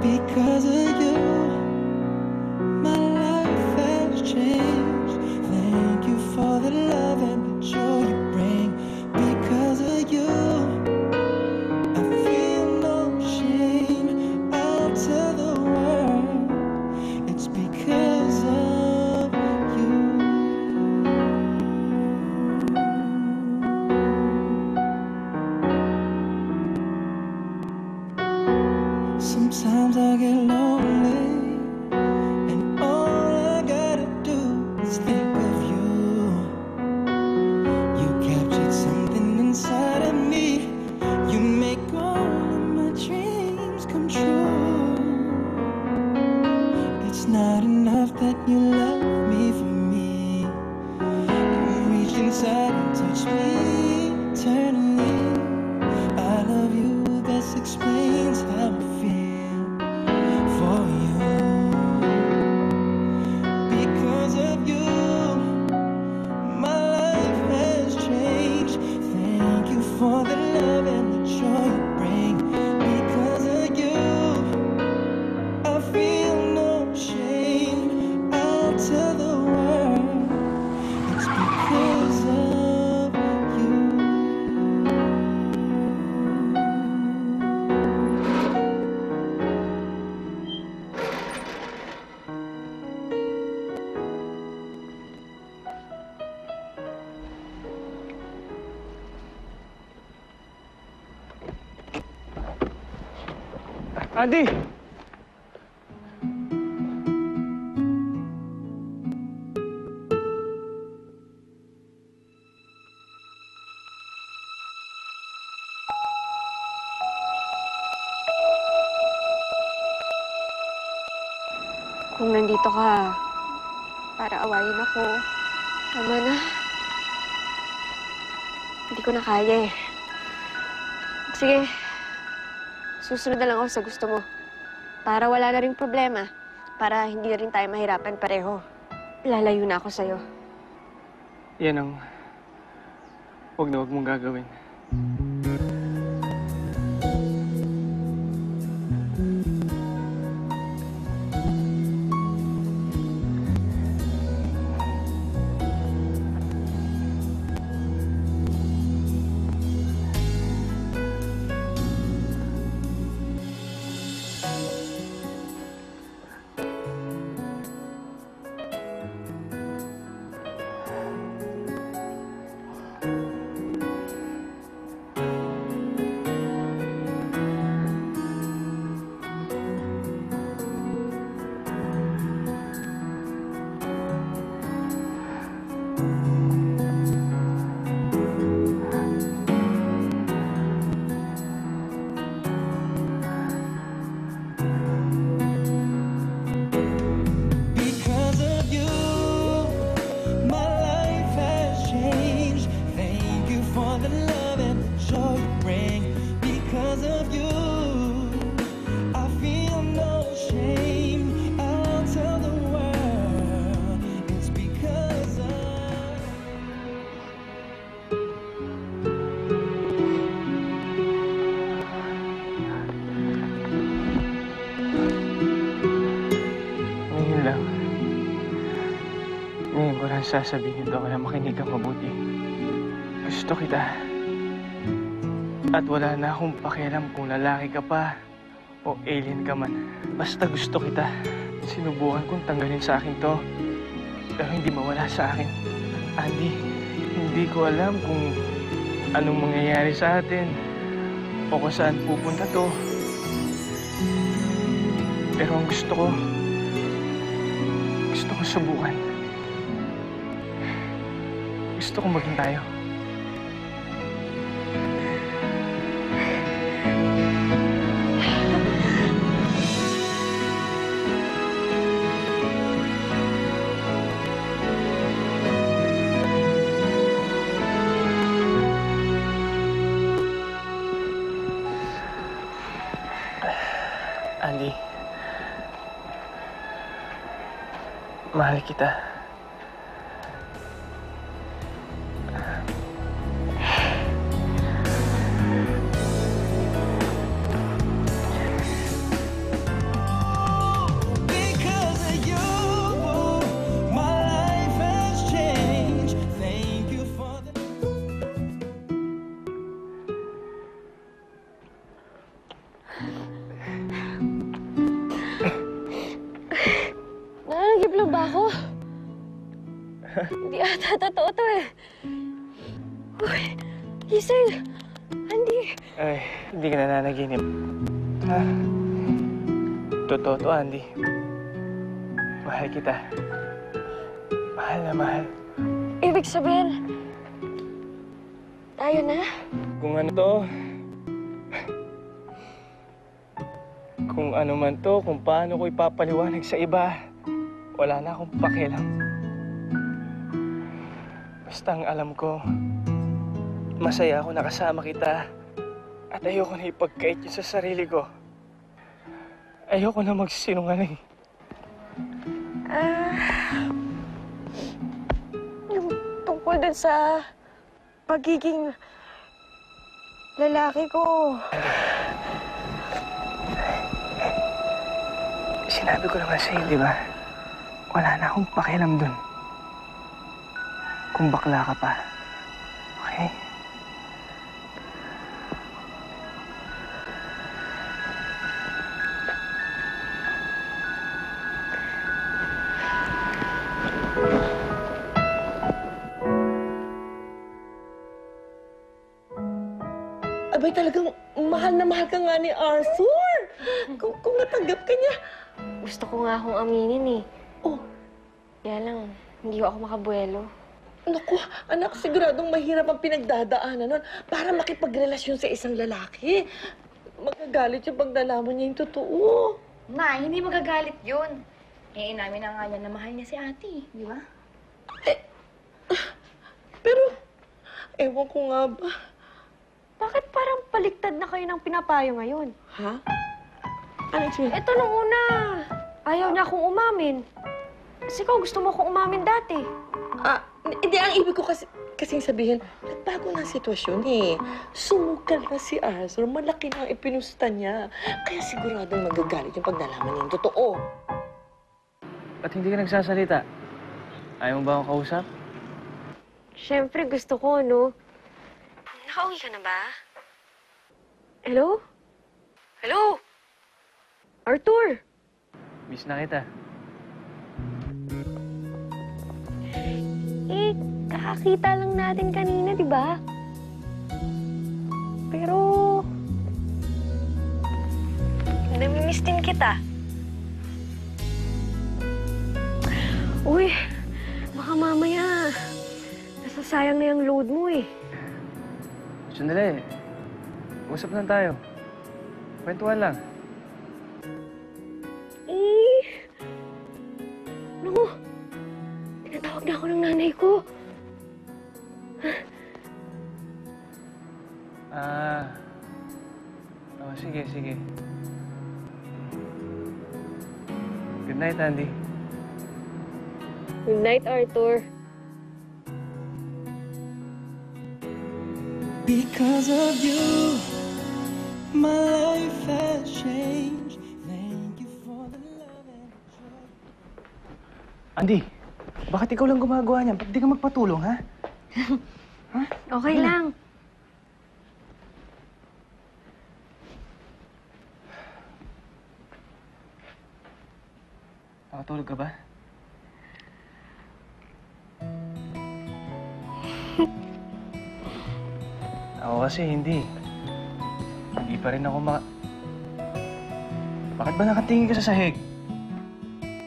Because of you, my life has changed. Thank you for the love and the joy you bring. Because of you, I feel no shame. I'll tell the world it's because of you. Sometimes I get lonely, and all I gotta do is think of you. You captured something inside of me. You make all of my dreams come true. It's not enough that you love me for me. You reach inside and touch me eternally. I love you, this explains how I feel for you. Because of you, my life has changed. Thank you for the love and the joy you bring. Because of you, I feel no shame. I'll tell the world it's because of you. Andy! Kung nandito ka para awayin ako, tama na. Hindi ko na kaya eh. Sige, susunod na lang ako sa gusto mo. Para wala na ring problema. Para hindi na rin tayo mahirapan pareho. Lalayo na ako sa'yo. Yan ang huwag na huwag mong gagawin. Because of you, my life has changed. Thank you for the love and the joy you bring. Because of you, I feel no shame. I'll tell the world it's because of Ngayon lang. Ngayon ko lang sasabihin to kaya makinig kang mabuti. Gusto kita. At wala na akong pakialam kung lalaki ka pa o alien ka man. Basta gusto kita. Sinubukan kong tanggalin sa akin to. Pero hindi mawala sa akin. Andy, hindi ko alam kung anong mangyayari sa atin o kung saan pupunta to. Pero ang gusto ko subukan. Gusto ko maging tayo. Andy, mahal kita. Nananagip lang ba ako? Hindi ata totoo to eh. Uy, gising! Andy! Ay, hindi ka nananaginip. Ha? Totoo to, Andy. Mahal kita. Mahal na mahal. Ibig sabihin, tayo na? Kung ano to, kung ano man to, kung paano ko ipapaliwanag sa iba, wala na akong pakialam. Basta ang alam ko, masaya ako nakasama kita at ayoko na ipagkait yun sa sarili ko. Ayoko na magsinungaling. Yung tungkol dun sa pagiging lalaki ko. Sinabi ko naman sa'yo, di ba? Wala na akong pakialam dun. Kung bakla ka pa. Okay? Abay, talagang mahal na mahal ka nga ni Arthur. Kung natanggap ka niya. Gusto ko nga akong aminin eh. Oh, Kaya lang, hindi ako makabuelo. naku, anak, siguradong mahirap ang pinagdadaanan nun para makipagrelasyon sa isang lalaki. Magagalit siya pag nalaman niya yung totoo. Ma, hindi magagalit yun. Eh, inamin na nga niya na mahal niya si ate, di ba? Pero, ewan ko nga ba. Bakit parang paliktad na kayo ng pinapayo ngayon? Ha? Anong sabi? Ito nung una, ayaw niya akong umamin. Kasi ikaw gusto mo akong umamin dati. Hindi, ang ibig ko kasing sabihin, nagbago na ang sitwasyon eh. Sumukal na si Arthur, malaki na ang ipinusta niya. Kaya siguradong magagalit yung pag nalaman niya yung totoo. Ba't hindi ka nagsasalita? Ayaw mo ba akong kausap? Siyempre gusto ko, no? Nakauwi ka na ba? Hello? Hello? Arthur! Miss na kita. Eh, kakakita lang natin kanina, di ba? Pero... namimiss din kita. Uy, baka mamaya nasasayang na yung load mo eh. Sandali. Usap lang tayo. Kwentuhan lang. Eh... Naku, tinatawag na ako ng nanay ko. Oh, sige, sige. Good night, Andy. Good night, Arthur. Because of you, my life has changed. Thank you for the love and the joy. Andy, bakit ikaw lang gumagawa niyan? Ba't di ka magpatulong, ha? Okay lang. Nakatulog ka ba? Ako kasi hindi. Hindi pa rin ako Bakit ba nakatingin ka sa sahig?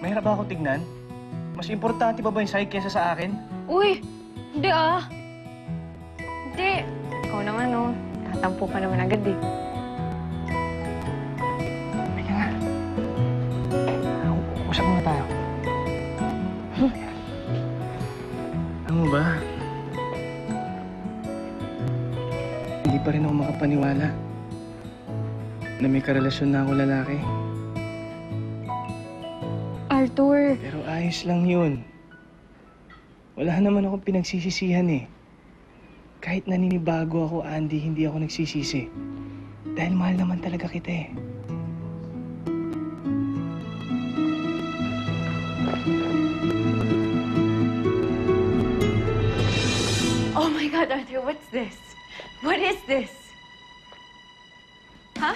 Mahirap ba ako tignan? Mas importante ba yung sahig kesa sa akin? Uy, hindi ah. Hindi. Ikaw naman, oh. Tatampo ka naman agad eh. Teka nga. Usap muna tayo. Ano ba? Hindi pa rin ako makapaniwala na may karelasyon na ako lalaki. Arthur. Pero ayos lang yun. Wala naman akong pinagsisisihan eh. Kahit naninibago ako, Andy, hindi ako nagsisisi. Dahil mahal naman talaga kita eh. Oh my God, Arthur, what's this? What is this? Huh?